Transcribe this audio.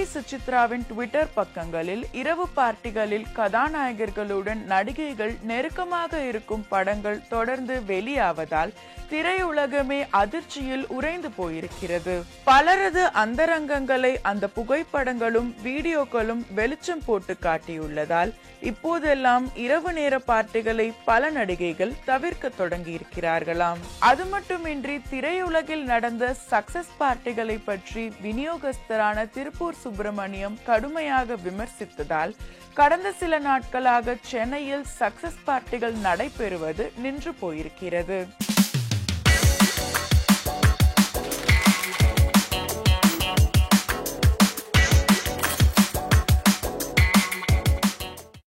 நடிகை சுசித்ராவின் ட்விட்டர் பக்கங்களில் இரவு பார்ட்டிகளில் கதாநாயகர்களுடன் நடிகைகள் நெருக்கமாக இருக்கும் படங்கள் தொடர்ந்து வெளியாவதால் திரையுலகமே அதிர்ச்சியில் உறைந்து போயிருக்கிறது. பலரது அந்தரங்கங்களை அந்த புகைப்படங்களும் வீடியோக்களும் வெளிச்சம் போட்டு காட்டியுள்ளதால் இப்போதெல்லாம் இரவு நேர பார்ட்டிகளை பல நடிகைகள் தவிர்க்க தொடங்கி இருக்கிறார்களாம். அது மட்டுமின்றி திரையுலகில் நடந்த சக்சஸ் பார்ட்டிகளை பற்றி விநியோகஸ்தரான திருப்பூர் சுப்பிரமணியம் கடுமையாக விமர்சித்ததால் கடந்த சில நாட்களாக சென்னையில் சக்சஸ் பார்ட்டிகள் நடைபெறுவது நின்று போயிருக்கிறது.